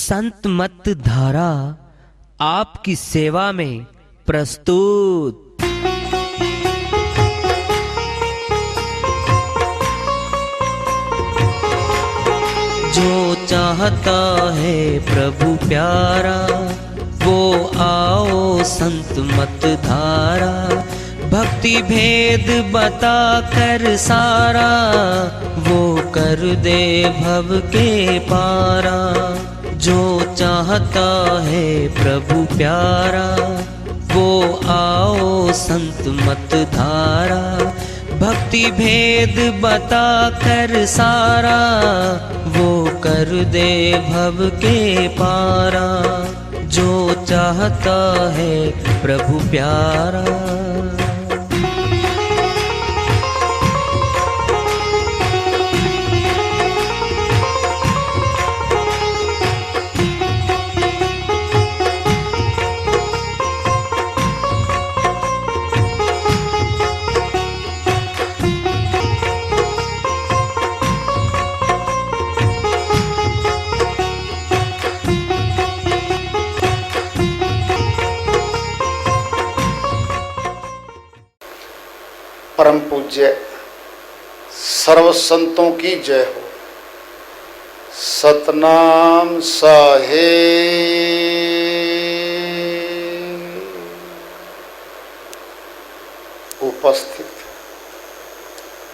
संत मत धारा आपकी सेवा में प्रस्तुत। जो चाहता है प्रभु प्यारा वो आओ संत मत धारा। भक्ति भेद बता कर सारा वो कर दे भव के पारा। जो चाहता है प्रभु प्यारा वो आओ संत मत धारा। भक्ति भेद बता कर सारा वो कर दे भव के पारा। जो चाहता है प्रभु प्यारा। परम पूज्य सर्व संतों की जय हो। सतनाम साहेब। उपस्थित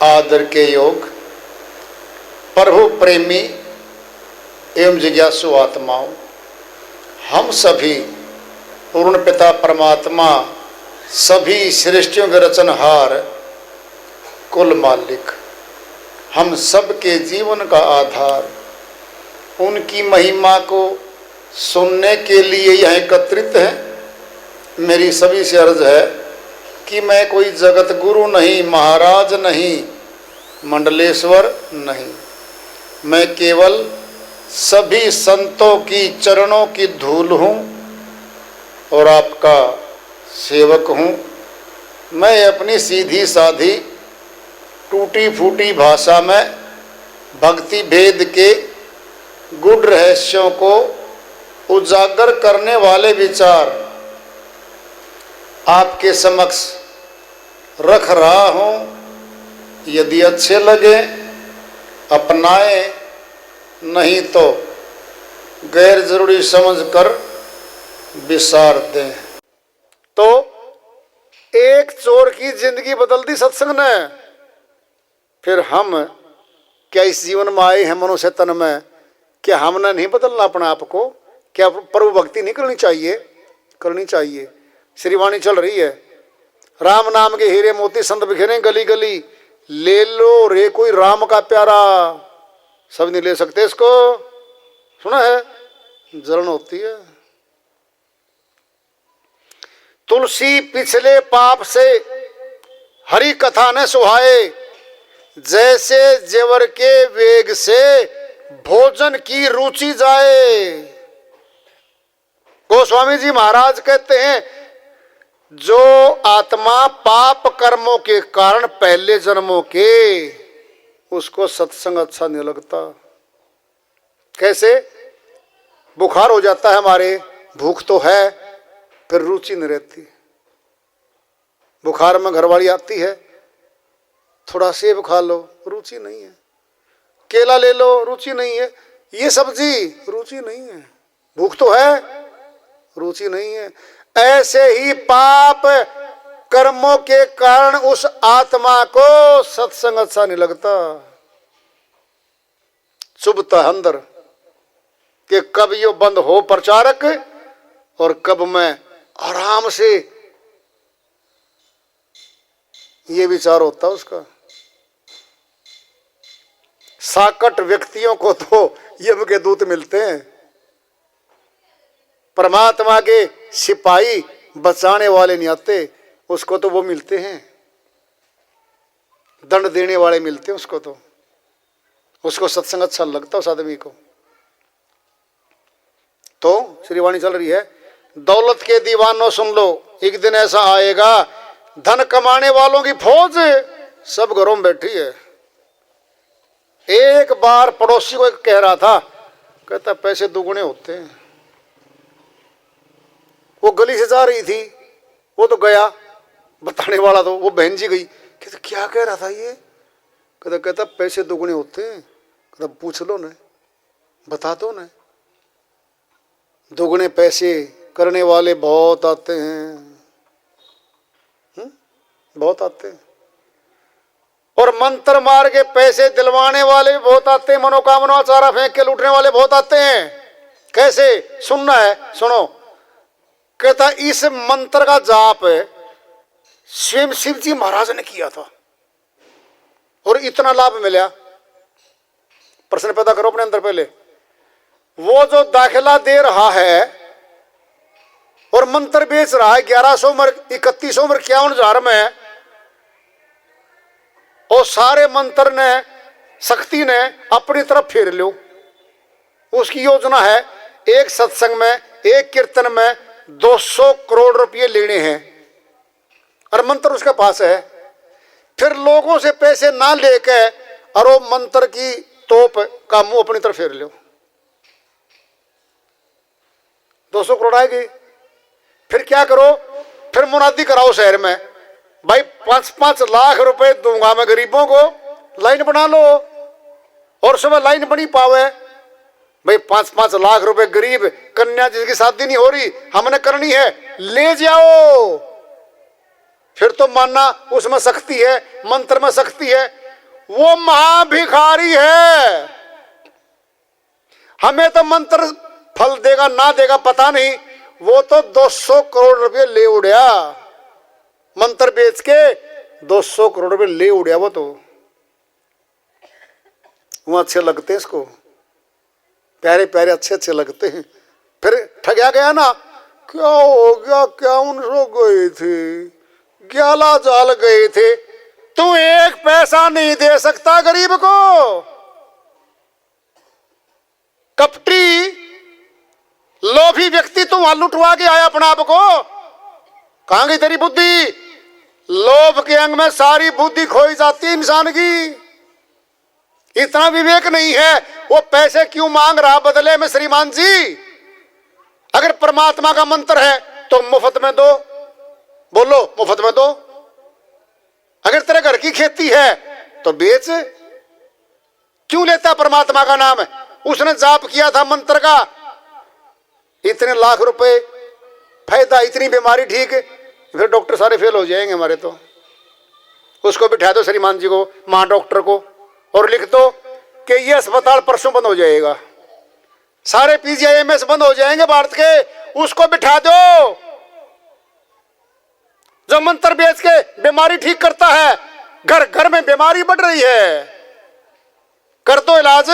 आदर के योग प्रभु प्रेमी एवं जिज्ञासु आत्माओं, हम सभी पूर्ण पिता परमात्मा सभी सृष्टियों के रचनहार कुल मालिक, हम सब के जीवन का आधार, उनकी महिमा को सुनने के लिए यहाँ एकत्रित हैं। मेरी सभी से अर्ज है कि मैं कोई जगत गुरु नहीं, महाराज नहीं, मंडलेश्वर नहीं, मैं केवल सभी संतों की चरणों की धूल हूँ और आपका सेवक हूँ। मैं अपनी सीधी साधी टूटी फूटी भाषा में भक्ति भेद के गूढ़ रहस्यों को उजागर करने वाले विचार आपके समक्ष रख रहा हूँ। यदि अच्छे लगे अपनाएं, नहीं तो गैर जरूरी समझकर विसार दें। तो एक चोर की जिंदगी बदल दी सत्संग ने। फिर हम क्या इस जीवन में आए हैं मनुष्य तन में, क्या हमने नहीं बदलना अपने आप को? क्या प्रभु भक्ति नहीं करनी चाहिए? करनी चाहिए। श्रीवाणी चल रही है, राम नाम के हीरे मोती संत बिखेरे गली गली, ले लो रे कोई राम का प्यारा। सब नहीं ले सकते इसको, सुना है? जलन होती है। तुलसी पिछले पाप से हरि कथा न सुहाए, जैसे जेवर के वेग से भोजन की रुचि जाए। गोस्वामी जी महाराज कहते हैं, जो आत्मा पाप कर्मों के कारण पहले जन्मों के, उसको सत्संग अच्छा नहीं लगता। कैसे? बुखार हो जाता है हमारे, भूख तो है फिर रुचि नहीं रहती। बुखार में घरवाली आती है, थोड़ा सेब खा लो, रुचि नहीं है। केला ले लो, रुचि नहीं है। ये सब्जी, रुचि नहीं है। भूख तो है, रुचि नहीं है। ऐसे ही पाप कर्मों के कारण उस आत्मा को सत्संग अच्छा नहीं लगता। चुभता अंदर कि कब यो बंद हो प्रचारक और कब मैं आराम से, ये विचार होता उसका। साकट व्यक्तियों को तो यम के दूत मिलते हैं, परमात्मा के सिपाही बचाने वाले नहीं आते। उसको तो वो मिलते हैं, दंड देने वाले मिलते हैं उसको। तो उसको सत्संग अच्छा लगता उस आदमी को। तो श्रीवाणी चल रही है, दौलत के दीवानों सुन लो, एक दिन ऐसा आएगा धन कमाने वालों की फौज सब घरों में बैठी है। एक बार पड़ोसी को कह रहा था, कहता पैसे दुगने होते हैं। वो गली से जा रही थी, वो तो गया बताने वाला, तो वो बहन जी गई, कहते क्या कह रहा था ये? कहता पैसे दुगने होते हैं। कहता पूछ लो न, बता दो न। दुगने पैसे करने वाले बहुत आते हैं, बहुत आते हैं। और मंत्र मार के पैसे दिलवाने वाले भी बहुत आते हैं, मनोकामना चारा फेंक के लूटने वाले बहुत आते हैं। कैसे? सुनना है, सुनो। कहता इस मंत्र का जाप स्वयं शिव जी महाराज ने किया था और इतना लाभ मिला। प्रश्न पैदा करो अपने अंदर पहले। वो जो दाखिला दे रहा है और मंत्र बेच रहा है 1100 उम्र 3100 उम्र 51,000 में, और सारे मंत्र ने शक्ति ने अपनी तरफ फेर लो। उसकी योजना है एक सत्संग में, एक कीर्तन में 200 करोड़ रुपए लेने हैं, और मंत्र उसके पास है। फिर लोगों से पैसे ना लेके और वो मंत्र की तोप का मुंह अपनी तरफ फेर लो, 200 करोड़ आएगी। फिर क्या करो? फिर मुनादी कराओ शहर में, भाई 5-5 लाख रुपए दूंगा मैं गरीबों को, लाइन बना लो। और सुबह लाइन बनी पावे, भाई 5-5 लाख रुपए गरीब कन्या जिसकी शादी नहीं हो रही हमने करनी है, ले जाओ। फिर तो मानना उसमें शक्ति है, मंत्र में शक्ति है। वो महाभिखारी है, हमें तो मंत्र फल देगा ना देगा पता नहीं, वो तो 200 करोड़ रुपए ले उड़या, मंत्र बेच के 200 करोड़ रुपए ले उड़या। वो तो वो अच्छे लगते हैं, इसको प्यारे प्यारे अच्छे अच्छे लगते हैं। फिर ठगया गया ना, क्या हो गया? क्या उनसे गए थे, ग्याला जाल गए थे, तू एक पैसा नहीं दे सकता गरीब को। कपटी लोभी व्यक्ति, तू वहां लुटवा के आया अपना आप को। कहां गई तेरी बुद्धि? लोभ के अंग में सारी बुद्धि खोई जाती है इंसान की। इतना विवेक नहीं है, वो पैसे क्यों मांग रहा बदले में? श्रीमान जी, अगर परमात्मा का मंत्र है तो मुफ्त में दो, बोलो मुफ्त में दो। अगर तेरे घर की खेती है तो बेच। क्यों लेता परमात्मा का नाम? उसने जाप किया था मंत्र का, इतने लाख रुपए फायदा, इतनी बीमारी ठीक। फिर डॉक्टर सारे फेल हो जाएंगे हमारे तो। उसको बिठा दो श्रीमान जी को, महा डॉक्टर को, और लिख दो कि ये अस्पताल परसों बंद हो जाएगा, सारे पीजीआईएमएस बंद हो जाएंगे भारत के। उसको बिठा दो जो मंत्र बेच के बीमारी ठीक करता है। घर घर में बीमारी बढ़ रही है, कर दो इलाज।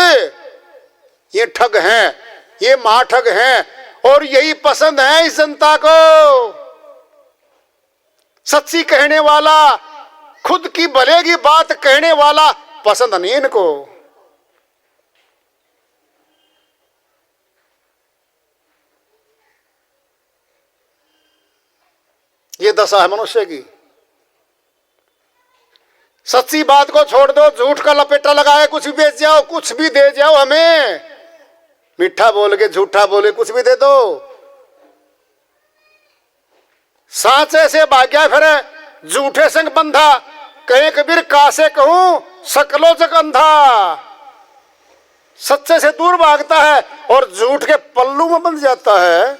ये ठग हैं, ये महाठग हैं, और यही पसंद है इस जनता को। सच्ची कहने वाला, खुद की भले की बात कहने वाला पसंद नहीं इनको। ये दशा है मनुष्य की। सच्ची बात को छोड़ दो, झूठ का लपेटा लगाए कुछ भी बेच जाओ, कुछ भी दे जाओ हमें, मीठा बोल के झूठा बोले कुछ भी दे दो। साचे से भाग्या फिर झूठे संग बंधा, कहे कबीर कासे कहूं सकलो जग अंधा। सच्चे से दूर भागता है और झूठ के पल्लू में बंध जाता है।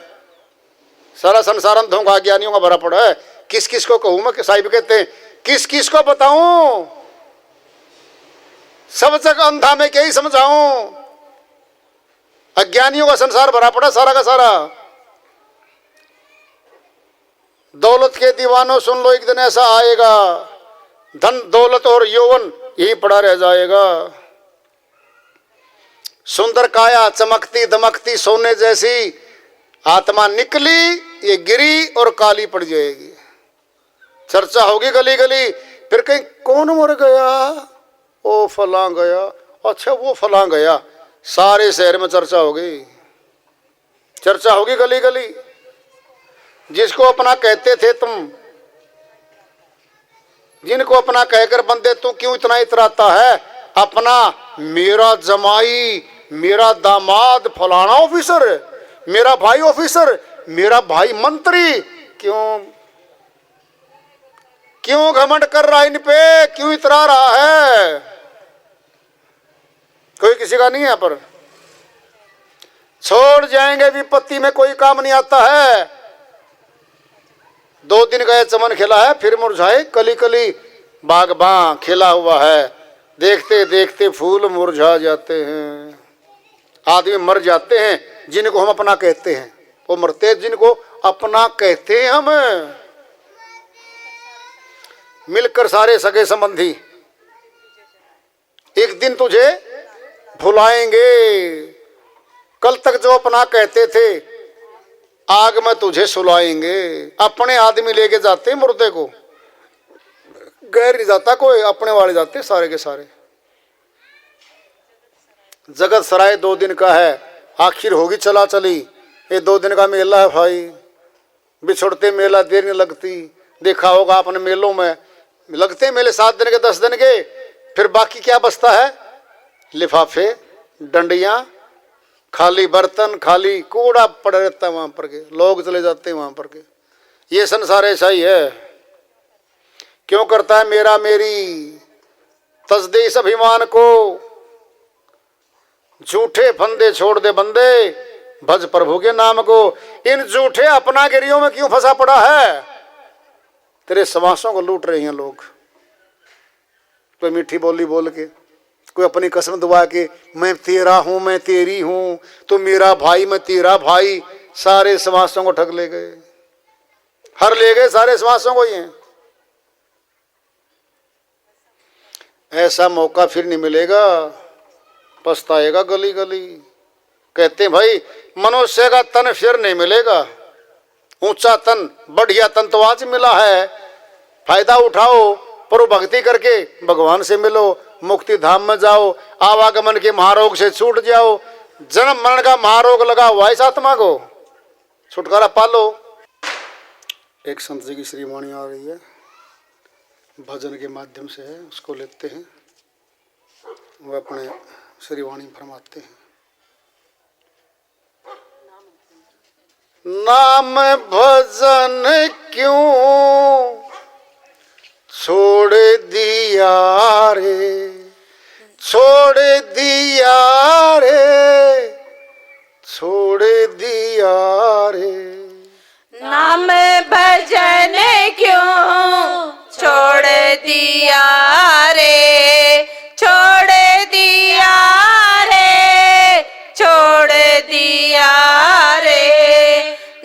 सारा संसार अंधों का ज्ञानियों का भरा पड़ा है। किस किस को कहूं मैं? साहिब कहते हैं किस किस को बताऊं, सब जग अंधा में क्या ही समझाऊं। अज्ञानियों का संसार भरा पड़ा सारा का सारा। दौलत के दीवानों सुन लो, एक दिन ऐसा आएगा, धन दौलत और यौवन यही पड़ा रह जाएगा। सुंदर काया चमकती दमकती सोने जैसी, आत्मा निकली ये गिरी और काली पड़ जाएगी। चर्चा होगी गली गली, फिर कहीं कौन मर गया, ओ फलां गया, अच्छा वो फलां गया, सारे शहर में चर्चा हो गई। चर्चा होगी गली गली। जिसको अपना कहते थे तुम, जिनको अपना कहकर बंदे तू क्यों इतना इतराता है? अपना मेरा जमाई मेरा दामाद फलाना ऑफिसर, मेरा भाई ऑफिसर, मेरा भाई मंत्री। क्यों क्यों घमंड कर रहा है इन पे, क्यों इतरा रहा है? कोई किसी का नहीं है, पर छोड़ जाएंगे, विपत्ति में कोई काम नहीं आता है। 2 दिन का चमन खिला है, फिर मुरझाए कली कली बागबां खिला हुआ है। देखते देखते फूल मुरझा जाते हैं। आदमी मर जाते हैं जिनको हम अपना कहते हैं, वो मरते हैं जिनको अपना कहते हैं हम। मिलकर सारे सगे संबंधी एक दिन तुझे भुलाएंगे। कल तक जो अपना कहते थे, आग में तुझे सुलाएंगे। अपने आदमी लेके जाते मुर्दे को, गैर नहीं जाता कोई, अपने वाले जाते सारे के सारे। जगत सराय 2 दिन का है, आखिर होगी चला चली। ये 2 दिन का मेला है भाई, बिछुड़ते मेला देर नहीं लगती। देखा होगा अपने मेलों में, लगते मेले 7 दिन के 10 दिन के, फिर बाकी क्या बचता है? लिफाफे, डंडियां, खाली बर्तन, खाली कूड़ा पड़ा रहता है वहां पर के, लोग चले जाते हैं वहां पर के। ये संसार ऐसा ही है। क्यों करता है मेरा मेरी? तसदे इस अभिमान को, झूठे फंदे छोड़ दे बंदे, भज प्रभु के नाम को। इन झूठे अपना गिरियों में क्यों फंसा पड़ा है? तेरे समासों को लूट रहे हैं लोग। कोई मीठी बोली बोल के, कोई अपनी कसम दुआ के, मैं तेरा हूं, मैं तेरी हूं, तो मेरा भाई, मैं तेरा भाई। सारे समासों को ठग ले गए, हर ले गए सारे समासों को। ये ऐसा मौका फिर नहीं मिलेगा, पछताएगा गली गली। कहते हैं भाई मनुष्य का तन फिर नहीं मिलेगा। ऊंचा तन, बढ़िया तन तो आज मिला है। फायदा उठाओ, पर भक्ति करके भगवान से मिलो, मुक्ति धाम में जाओ, आवागमन के महारोग से छूट जाओ। जन्म मरण का महारोग लगा हुआ इस आत्मा को, छुटकारा पालो। एक संत जी की श्रीवाणी आ रही है, भजन के माध्यम से है, उसको लेते हैं। वह अपने श्रीवाणी फरमाते हैं। नाम भजन क्यों छोड़ दिया रे, छोड़ दिया रे, छोड़ दिया रे। नाम भजन क्यों छोड़ दिया रे, छोड़ दिया रे, छोड़ दिया रे।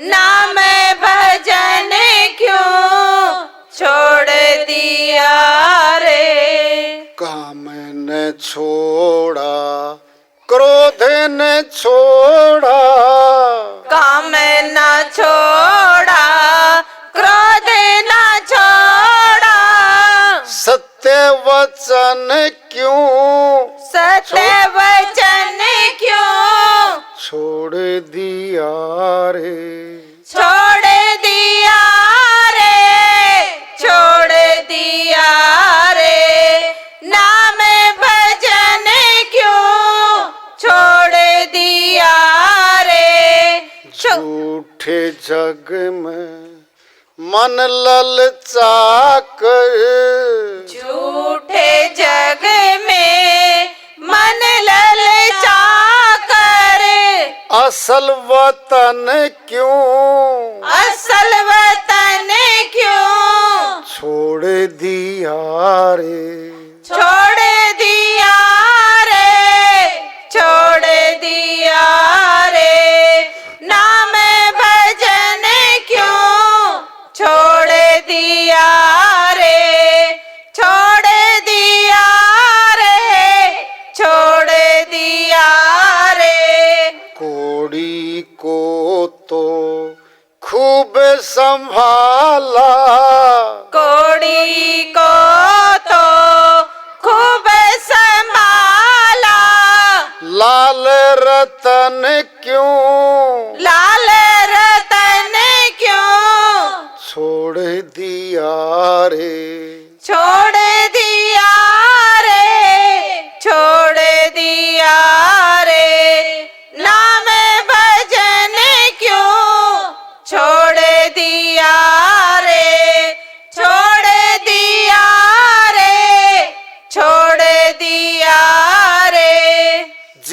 नाम भजन क्यों छोड़ दिया रे। काम न छोड़ा, क्रोध न छोड़ा, काम न छोड़ा, क्रोध न छोड़ा। सत्य वचन क्यों, सत्य वचन क्यों छोड़ दिया रे, छोड़ दिया रे, छोड़ दिया रे। नाम भजन क्यों छोड़ दिया रे। झूठे जग में मन ललचा कर, झूठे जग में मन ललचा कर। असल वतन क्यों, असल वतन क्यों छोड़ दिया रे, छोड़ दिया रे, छोड़ दिया रे। नाम भजन क्यों छोड़ दिया रे, छोड़ दिया रे, छोड़ दिया रे। कोड़ी को तो खूब संभाला, कोड़ी को तो खूब संभाला। लाल रतन क्यों, लाल रतन क्यों छोड़ दिया रे, छोड़ दिया रे, छोड़ दिया रे।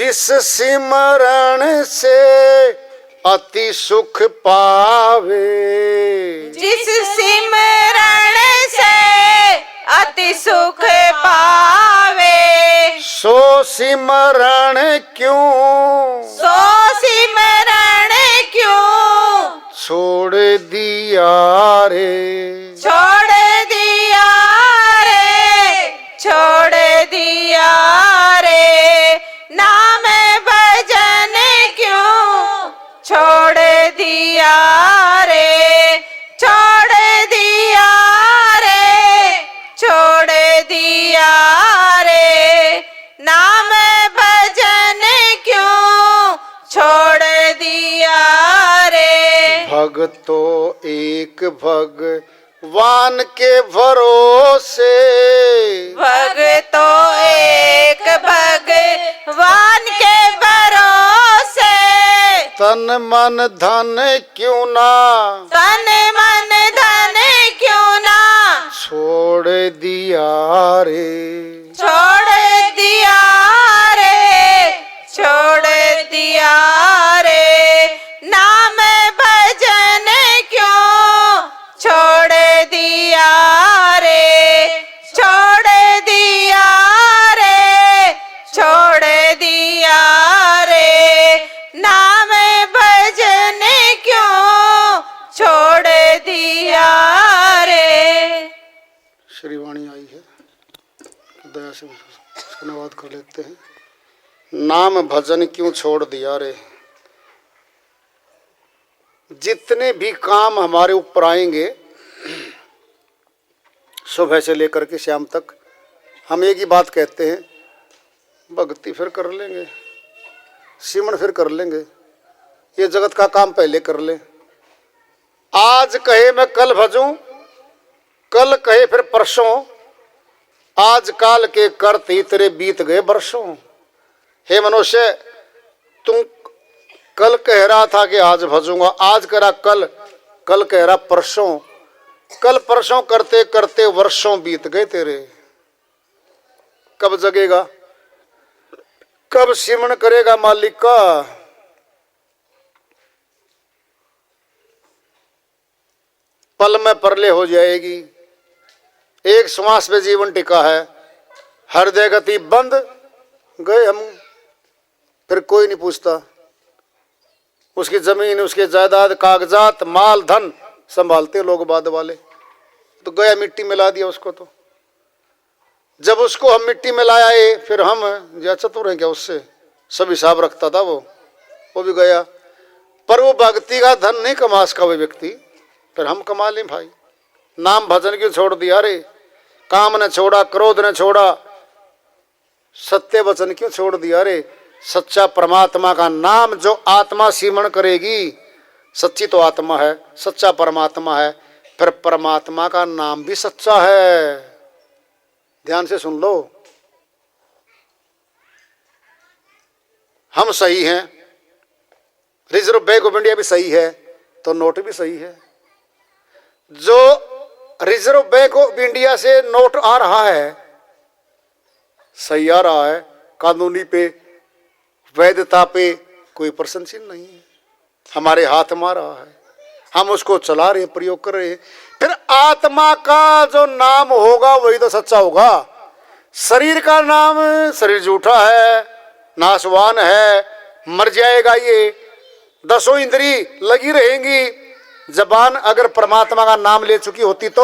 जिस सिमरण से अति सुख पावे, जिस सिमरण से अति सुख पावे, सो सिमरण क्यों, सो सिमरण क्यों छोड़ दिया रे, छोड़ दिया रे, छोड़ दिया रे, नाम भजन क्यों छोड़ दिया रे, छोड़ दिया रे, छोड़ दिया रे, नाम भजन क्यों छोड़ दिया रे। भगतो एक भगवान के भरोसे, भगतो एक भगवान के भरोसे, तन मन धन क्यों ना, तन मन धन क्यों ना छोड़ दिया रे, छोड़ दिया रे, छोड़ दिया रे, नाम भजन क्यों छोड़ दिया रे, छोड़ दिया रे, छोड़ दिया रे, नाम भजन क्यों छोड़ दिया रे। श्री वाणी आई है, दया से उसका अनुवाद कर लेते हैं। नाम भजन क्यों छोड़ दिया रे। जितने भी काम हमारे ऊपर आएंगे सुबह से लेकर के शाम तक, हम एक ही बात कहते हैं, भक्ति फिर कर लेंगे, सिमरन फिर कर लेंगे, ये जगत का काम पहले कर ले। आज कहे मैं कल भजूं, कल कहे फिर परसों, आज काल के करते तेरे बीत गए बरसों। हे मनुष्य, तुम कल कह रहा था कि आज भजूंगा, आज कह रहा कल, कल कह रहा परसों, कल परसों करते करते वर्षों बीत गए तेरे। कब जगेगा, कब सिमरन करेगा मालिक का। पल में परले हो जाएगी, एक श्वास पे जीवन टिका है, हृदय गति बंद, गए हम, फिर कोई नहीं पूछता। उसकी जमीन, उसके जायदाद, कागजात, माल धन संभालते लोग बाद वाले, तो गया मिट्टी में ला दिया उसको। तो जब उसको हम मिट्टी में लाए, फिर हम या चतुर हैं क्या, उससे सब हिसाब रखता था वो भी गया। पर वो भक्ति का धन नहीं कमा सका वो व्यक्ति, फिर हम कमा लें भाई। नाम भजन क्यों छोड़ दिया रे, काम ने छोड़ा, क्रोध ने छोड़ा, सत्य वचन क्यों छोड़ दिया रे। सच्चा परमात्मा का नाम जो आत्मा सिमरन करेगी, सच्ची तो आत्मा है, सच्चा परमात्मा है, फिर परमात्मा का नाम भी सच्चा है। ध्यान से सुन लो, हम सही हैं, रिजर्व बैंक ऑफ इंडिया भी सही है, तो नोट भी सही है। जो रिजर्व बैंक ऑफ इंडिया से नोट आ रहा है, सही आ रहा है, कानूनी पे, वैधता पे कोई प्रश्न चिन्ह नहीं है, हमारे हाथ में आ रहा है, हम उसको चला रहे हैं, प्रयोग कर रहे हैं। फिर आत्मा का जो नाम होगा वही तो सच्चा होगा। शरीर का नाम, शरीर झूठा है, नाशवान है, मर जाएगा ये, दसों इंद्री लगी रहेंगी। जबान अगर परमात्मा का नाम ले चुकी होती तो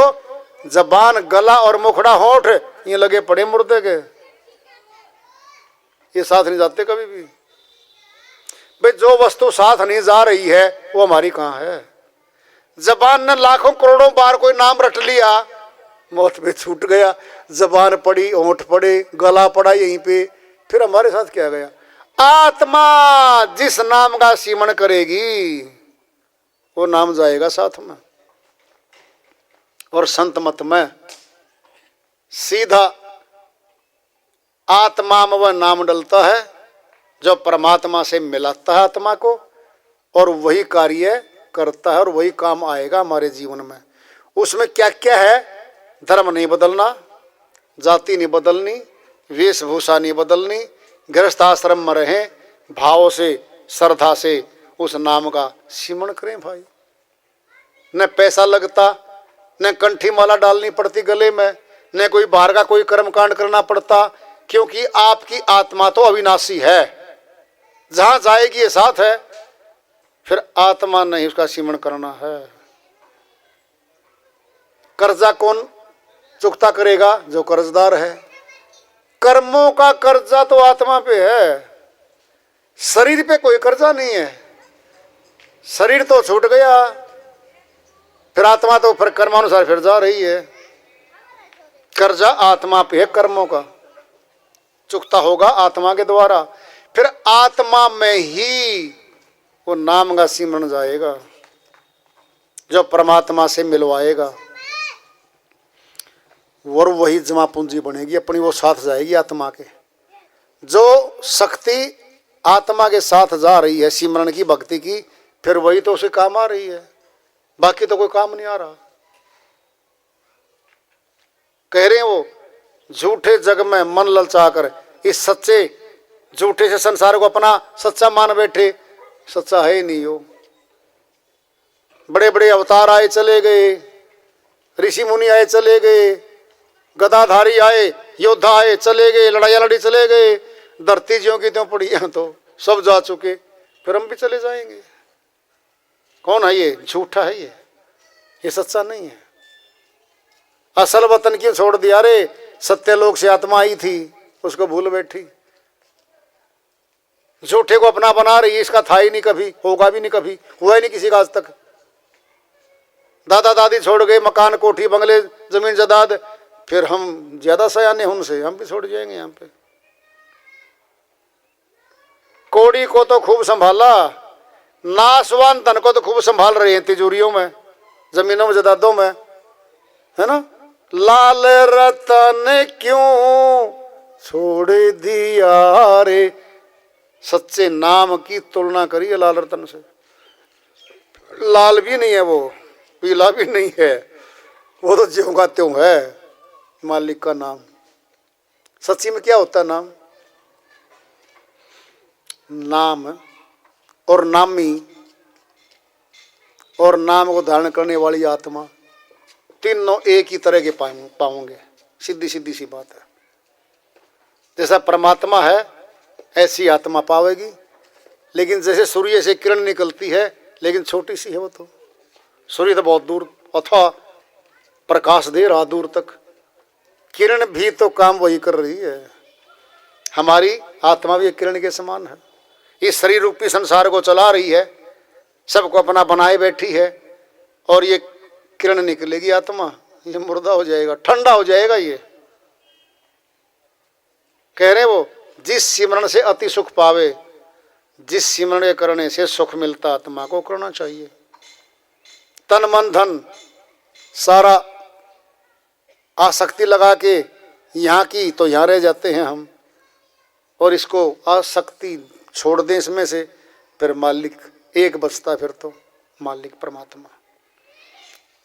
जबान, गला और मुखड़ा, होंठ ये लगे पड़े मुर्दे के, ये साथ नहीं जाते कभी भी। भाई जो वस्तु साथ नहीं जा रही है वो हमारी कहाँ है। जबान ने लाखों करोड़ों बार कोई नाम रट लिया, मौत पे छूट गया, जबान पड़ी, होंठ पड़े, गला पड़ा यहीं पे, फिर हमारे साथ क्या गया। आत्मा जिस नाम का सिमरन करेगी वो नाम जाएगा साथ में। और संत मत में सीधा आत्मा में वह नाम डलता है जो परमात्मा से मिलाता है आत्मा को, और वही कार्य करता है और वही काम आएगा हमारे जीवन में। उसमें क्या क्या है, धर्म नहीं बदलना, जाति नहीं बदलनी, वेशभूषा नहीं बदलनी, गृहस्थ आश्रम में रहें, भाव से श्रद्धा से उस नाम का सिमरण करें भाई। न पैसा लगता, न कंठी माला डालनी पड़ती गले में, न कोई बाहर का कोई कर्मकांड करना पड़ता, क्योंकि आपकी आत्मा तो अविनाशी है, जहां जाएगी ये साथ है। फिर आत्मा नहीं उसका सिमरण करना है। कर्जा कौन चुकता करेगा? जो कर्जदार है। कर्मों का कर्जा तो आत्मा पे है, शरीर पे कोई कर्जा नहीं है। शरीर तो छूट गया, फिर आत्मा तो फिर कर्मानुसार फिर जा रही है। कर्जा आत्मा पे है, कर्मों का चुकता होगा आत्मा के द्वारा। फिर आत्मा में ही वो नाम का सिमरण जाएगा जो परमात्मा से मिलवाएगा, और वही जमा पूंजी बनेगी अपनी, वो साथ जाएगी आत्मा के। जो शक्ति आत्मा के साथ जा रही है सिमरण की, भक्ति की, फिर वही तो उसे काम आ रही है, बाकी तो कोई काम नहीं आ रहा। कह रहे हैं वो, झूठे जग में मन ललचा कर इस सच्चे झूठे से संसार को अपना सच्चा मान बैठे, सच्चा है ही नहीं हो। बड़े बड़े अवतार आए चले गए, ऋषि मुनि आए चले गए, गदाधारी आए, योद्धा आए चले गए, लड़ाई लड़ी चले गए, धरती ज्यों की त्यों पड़ी है, तो सब जा चुके, फिर हम भी चले जाएंगे। कौन है ये? झूठा है ये सच्चा नहीं है। असल वतन क्यों छोड़ दिया रे? सत्यलोक से आत्मा आई थी, उसको भूल बैठी। झूठे को अपना बना रही है, इसका था ही नहीं कभी, होगा भी नहीं कभी, हुआ ही नहीं किसी का आज तक। दादा दादी छोड़ गए मकान कोठी बंगले जमीन जायदाद, फिर हम ज्यादा सयाने उनसे, हम भी छोड़ जाएंगे यहाँ पे। कोड़ी को तो खूब संभाला, नासवान धन को तो खूब संभाल रहे हैं तिजोरियों में, जमीनों में, जायदादों में, है ना। लाल रतन क्यों छोड़ दिया रे, सच्चे नाम की तुलना करिए लाल रतन से। लाल भी नहीं है वो, पीला भी नहीं है, वो तो ज्यों का त्यों है मालिक का नाम। सच्ची में क्या होता है नाम? नाम और नामी और नाम को धारण करने वाली आत्मा, तीनों एक ही तरह के पाओगे। सीधी सीधी सी बात है। जैसा परमात्मा है ऐसी आत्मा पावेगी, लेकिन जैसे सूर्य से किरण निकलती है, लेकिन छोटी सी है वो तो। सूर्य तो बहुत दूर अथवा प्रकाश दे रहा दूर तक, किरण भी तो काम वही कर रही है। हमारी आत्मा भी एक किरण के समान है, इस शरीर रूपी संसार को चला रही है, सबको अपना बनाए बैठी है, और ये किरण निकलेगी आत्मा, ये मुर्दा हो जाएगा, ठंडा हो जाएगा। ये कह रहे वो, जिस सिमरण से अति सुख पावे, जिस सिमरण करने से सुख मिलता आत्मा को करना चाहिए। तन मन धन सारा आसक्ति लगा के यहाँ की तो यहाँ रह जाते हैं हम, और इसको आसक्ति छोड़ दें इसमें से, फिर मालिक एक बचता, फिर तो मालिक परमात्मा।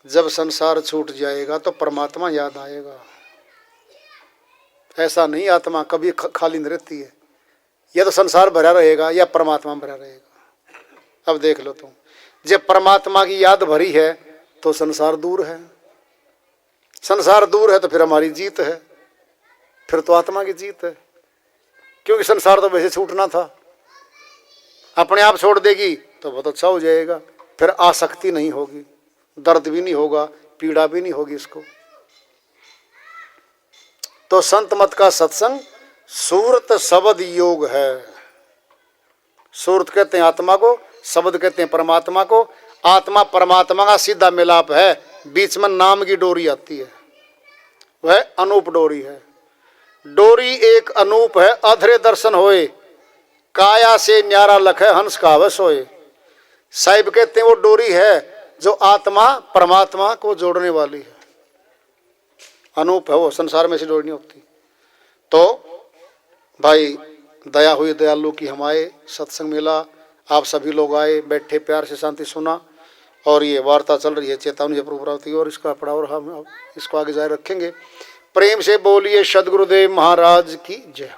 जब संसार छूट जाएगा तो परमात्मा याद आएगा। ऐसा नहीं आत्मा कभी खाली नहीं रहती है, या तो संसार भरा रहेगा या परमात्मा भरा रहेगा। अब देख लो तुम, जब परमात्मा की याद भरी है तो संसार दूर है, संसार दूर है तो फिर हमारी जीत है, फिर तो आत्मा की जीत है। क्योंकि संसार तो वैसे छूटना था, अपने आप छोड़ देगी तो बहुत अच्छा हो जाएगा, फिर आसक्ति नहीं होगी, दर्द भी नहीं होगा, पीड़ा भी नहीं होगी इसको। तो संत मत का सत्संग सूरत शब्द योग है। सूरत कहते हैं आत्मा को, शब्द कहते हैं परमात्मा को। आत्मा परमात्मा का सीधा मिलाप है, बीच में नाम की डोरी आती है, वह अनूप डोरी है। डोरी एक अनूप है, अधरे दर्शन होए, काया से न्यारा लखे हंस का वश होए। साहिब कहते हैं वो डोरी है जो आत्मा परमात्मा को जोड़ने वाली है, अनूप है वो, संसार में से डोरी नहीं होती। तो भाई दया हुई दयालु की, हम आए, सत्संग मिला, आप सभी लोग आए, बैठे, प्यार से शांति सुना, और ये वार्ता चल रही है चेतावनी से प्रभुरावती, और इसका पड़ा और हम इसको आगे जारी रखेंगे। प्रेम से बोलिए सद्गुरुदेव महाराज की जय।